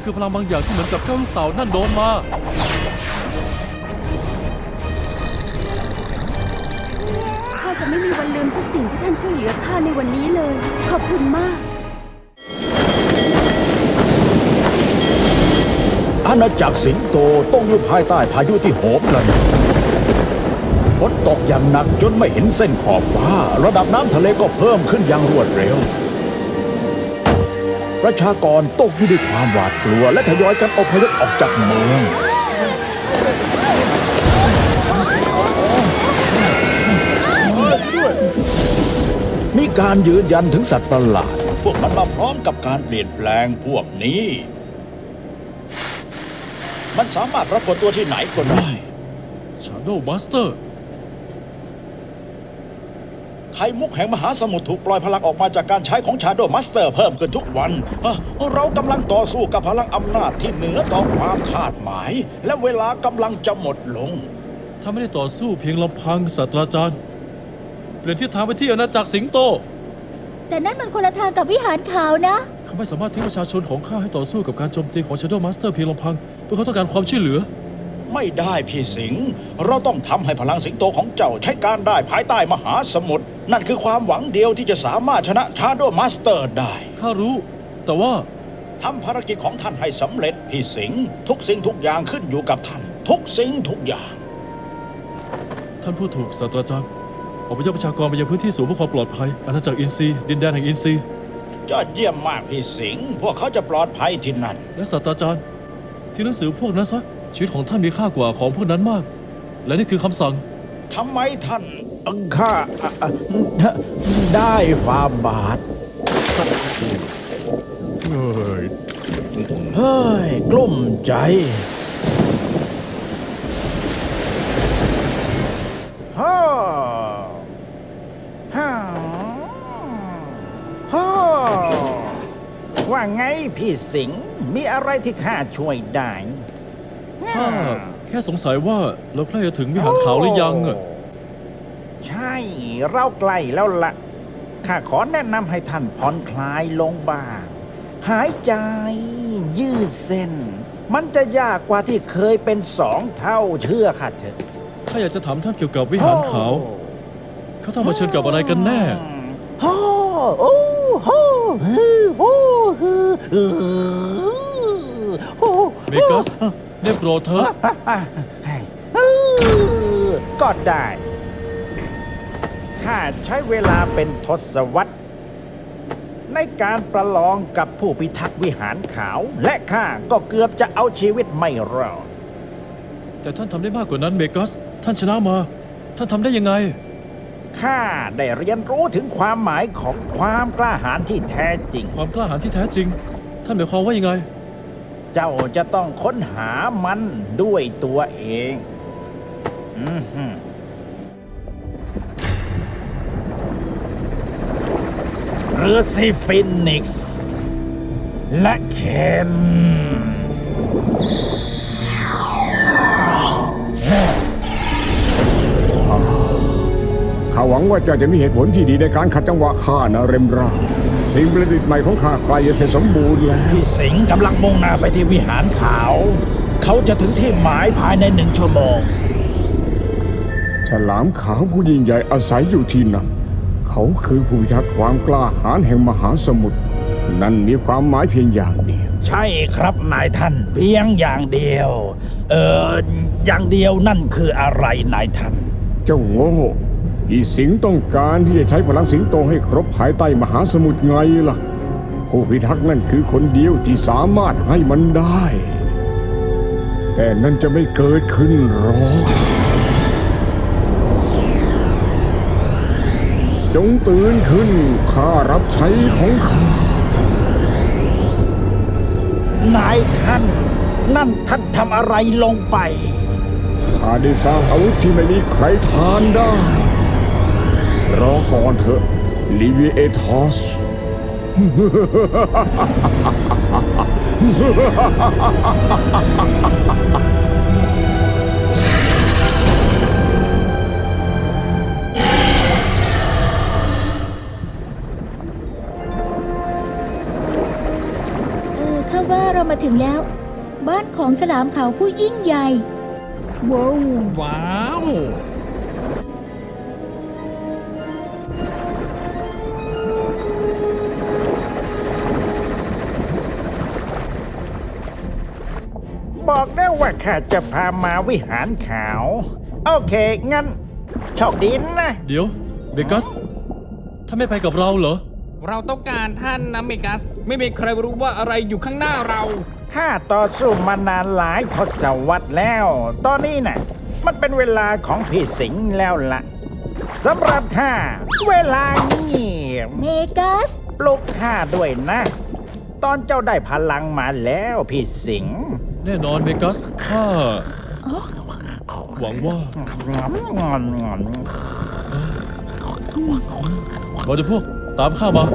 มันคือพลังบางอย่างที่เหมือนกับเจ้าลูกเต่านั่นโดนมาข้าจะไม่มีวันลืมทุกสิ่งที่ท่านช่วยเหลือข้าในวันนี้เลย ขอบคุณมาก อาณาจักรสิงโตต้องอยู่ภายใต้พายุที่โหมกระหน่ำฝนตกอย่างหนักจนไม่เห็นเส้นขอบฟ้า ระดับน้ำทะเลก็เพิ่มขึ้นอย่างรวดเร็ว ประชากรตกอยู่ด้วยความหวาดกลัวและทยอยกันอพยพออกจากเมือง มีการยืนยันถึงสัตว์ประหลาด พวกมันมาพร้อมกับการเปลี่ยนแปลงพวกนี้ มันสามารถปรากฏตัวที่ไหนก็ได้ Shadow Master ไข่มุกแห่งมหาสมุทรถูกปล่อยพลังออกมาจากการใช้ของ Shadow Master เพิ่มขึ้นทุกวัน เรากำลังต่อสู้กับพลังอำนาจที่เหนือต่อความคาดหมาย และเวลากำลังจะหมดลง ถ้าไม่ได้ต่อสู้เพียงลำพังศาสตราจารย์เปลี่ยนทิศทางไปที่อาณาจักรสิงโต แต่นั่นมันคนละทางกับวิหารขาวนะ เขาไม่สามารถทิ้งประชาชนของข้าให้ต่อสู้กับการโจมตีของ Shadow Master เพียงลำพังเพื่อเขาต้องการความช่วยเหลือไม่ได้พี่สิงห์เราต้องทำให้พลังสิงโตของเจ้าใช้การได้ภายใต้มหาสมุทร นั่นคือความหวังเดียวที่จะสามารถชนะ Shadow Master ได้ ข้ารู้ แต่ว่าทำภารกิจของท่านให้สำเร็จพี่สิงห์ทุกสิ่งทุกอย่างขึ้นอยู่กับท่าน ทุกสิ่งทุกอย่าง ท่านพูดถูกศาสตราจารย์อพยพประชากรไปยังพื้นที่สูงเพื่อความปลอดภัยอาณาจักรอินซีดินแดนแห่งอินซี ยอดเยี่ยมมากพี่สิงห์พวกเขาจะปลอดภัยที่นั่น และศาสตราจารย์ที่หนังสือพวกนั้นซะชีวิตของท่านมีค่ากว่าของพวกนั้นมาก และนี่คือคำสั่ง ทำไมท่านข้าได้ฝ่าบาทเฮ้ยกลุ้มใจฮ่าฮ่าฮ่าว่าไงพี่สิงห์มีอะไรที่ข้าช่วยได้ ข้าแค่สงสัยว่าเราใกล้จะถึงวิหารขาวหรือยังอะ ใช่เราใกล้แล้วละ่ะข้าขอแนะนำให้ท่านผ่อนคลายลงบ้าง หายใจยืดเส้น มันจะยากกว่าที่เคยเป็น2 เท่าเชื่อข้าเถอะ ข้าอยากจะถามท่านเกี่ยวกับวิหารขาวเขาต้องมาเชิญกับอะไรกันแน่ โอ้โอ้โอ้ฮือโอ้ฮือฮือโอ้ เมกัสได้โปรดเถอะ ก็ได้ ข้าใช้เวลาเป็นทศวรรษในการประลองกับผู้พิทักษ์วิหารขาว และข้าก็เกือบจะเอาชีวิตไม่รอด แต่ท่านทำได้มากกว่านั้นเมกัสท่านชนะมาท่านทำได้ยังไง ข้าได้เรียนรู้ถึงความหมายของความกล้าหาญที่แท้จริง ความกล้าหาญที่แท้จริง ท่านหมายความว่ายังไง เจ้าจะต้องค้นหามันด้วยตัวเองเรือซีฟินิกซ์และเคนข้าหวังว่าเจ้าจะมีเหตุผลที่ดีในการขัดจังหวะข้านะเรมราสิ่งประดิษฐ์ใหม่ของข้าใกล้จะเสร็จสมบูรณ์แล้ว พี่สิงห์กำลังมุ่งหน้าไปที่วิหารขาว เขาจะถึงที่หมายภายใน1 ชั่วโมง ฉลามขาวผู้ยิ่งใหญ่อาศัยอยู่ที่นั่นเขาคือผู้พิทักษ์ความกล้าหาญแห่งมหาสมุทรนั่นมีความหมายเพียงอย่างเดียว ใช่ครับนายท่านเพียงอย่างเดียวอย่างเดียวนั่นคืออะไรนายท่าน เจ้าโง่พี่สิงห์ต้องการที่จะใช้พลังสิงโตให้ครบภายใต้มหาสมุทรไงล่ะผู้พิทักษ์นั่นคือคนเดียวที่สามารถให้มันได้ แต่นั่นจะไม่เกิดขึ้นหรอกจงตื่นขึ้นข้ารับใช้ของข้าน ายท่านนั่นท่านทำอะไรลงไป ข้าได้สร้างอาวุธที่ไม่มีใครทานได้ รอก่อนเถอะลิเวเอทอส ข้าว่าเรามา ถึงแล้ว บ้านของฉลามขาวผู้ยิ่งใหญ่ ว้าว ว้าว บอกได้ว่าข้าจะพามาวิหารขาว โอเค งั้นโชคดีนะ เดี๋ยวเบกัสถ้าไม่ไปกับเราเหรอ เราต้องการท่านนะเมกัส ไม่มีใครรู้ว่าอะไรอยู่ข้างหน้าเรา ข้าต่อสู้มานานหลายทศวรรษแล้ว ตอนนี้น่ะ มันเป็นเวลาของพี่สิงห์แล้วล่ะสำหรับข้า เวลาเงียบ เมกัส ปลุกข้าด้วยนะ ตอนเจ้าได้พลังมาแล้วพี่สิงห์ แน่นอนเบกัสข้าหวังว่าเราจะพวกตามข้ามา ด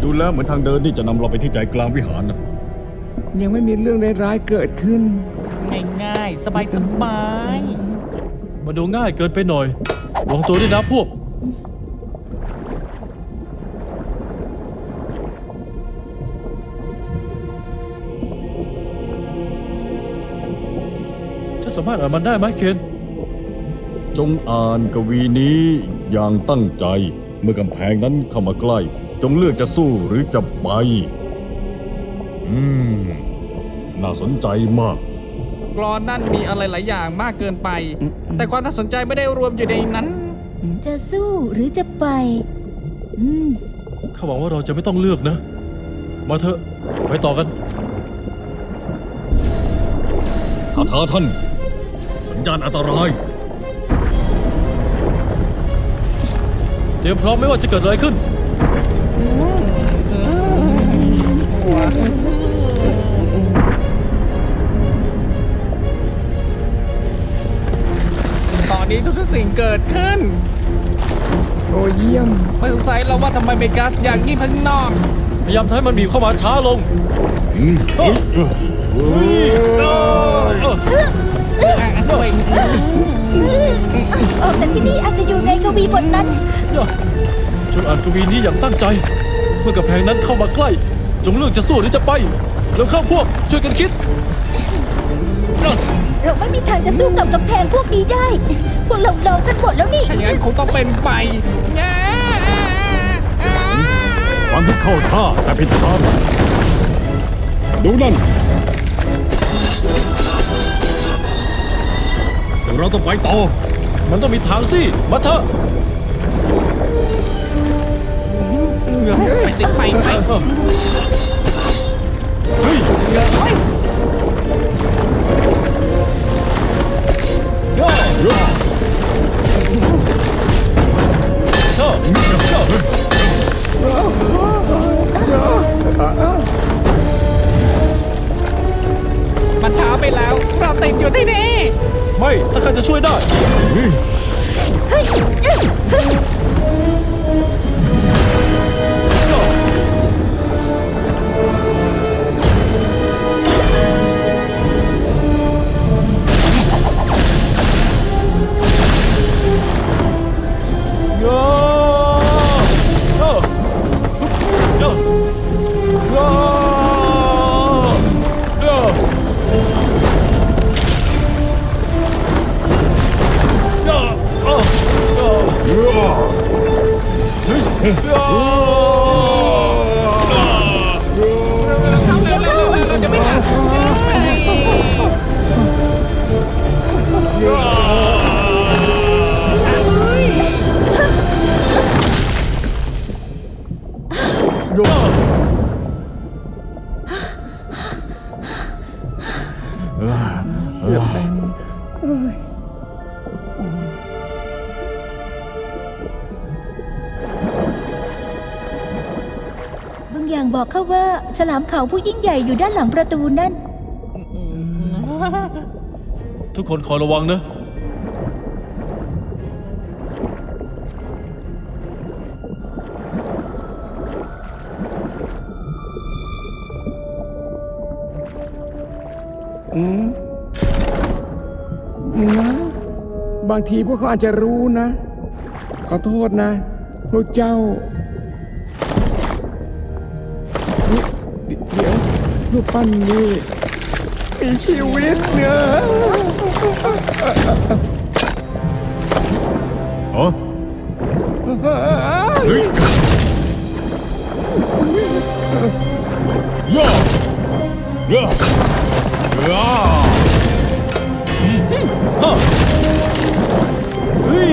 ูแล้วเหมือนทางเดินนี่จะนำเราไปที่ใจกลางวิหารนะ ยังไม่มีเรื่องร้ายๆเกิดขึ้น ง่ายๆ สบาย มันดูง่ายเกินไปหน่อยลองตัวด้วยนะพวก จะสามารถอ่านมันได้ไหมเคน จงอ่านกวีนี้อย่างตั้งใจ เมื่อกำแพงนั้นเข้ามาใกล้ จงเลือกจะสู้หรือจะไป น่าสนใจมาก ๆ กรอนนั่นมีอะไรหลายอย่างมากเกินไป แต่ความน่าสนใจไม่ได้รวมอยู่ในนั้น จะสู้หรือจะไป ข้าหวังว่าเราจะไม่ต้องเลือกนะ มาเถอะ ไปต่อกัน คาถาท่าน สัญญาณอันตราย เตรียมพร้อมไม่ว่าจะเกิดอะไรขึ้น ตอนนี้ทุกสิ่งเกิดขึ้น โอ้เยี่ยม ไม่สงสัยเราว่าทำไมเมกัสอยากงีบข้างนอก พยายามทำให้มันบีบเข้ามาช้าลง ออกจากที่นี่อาจจะอยู่ในกวีบทนั้น จงอ่านกวีนี้อย่างตั้งใจ เมื่อกำแพงนั้นเข้ามาใกล้ จงเลือกจะสู้หรือจะไป แล้วเข้าพวกช่วยกันคิด เราไม่มีทางจะสู้กับกำแพงพวกนี้ได้ พวกเราลองกันหมดแล้วนี่ ถ้าอย่างนั้นคงต้องเป็นไป ความที่เข้าท่าแต่ผิดทางดูนั่นเดี๋ยวเราต้องไปต่อ มันต้องมีทางสิ มาเถอะ ไปสิไป เฮ้ยย่าย่ามันช้าไปแล้ว เราติดอยู่ที่นี่ ไม่ ถ้าข้าจะช่วยได้ เราจะไม่ทัน บางอย่างบอกเขาว่าฉลามขาวผู้ยิ่งใหญ่อยู่ด้านหลังประตูนั่น ทุกคนคอยระวังนะ นะบางทีพวกเขาอาจจะรู้นะ ขอโทษนะ พวกเจ้า เดี๋ยวรูปปั้นนี่มีชีวิตเนอะ อ๋อเฮ้ยย่าย่าย่า เฮ้ย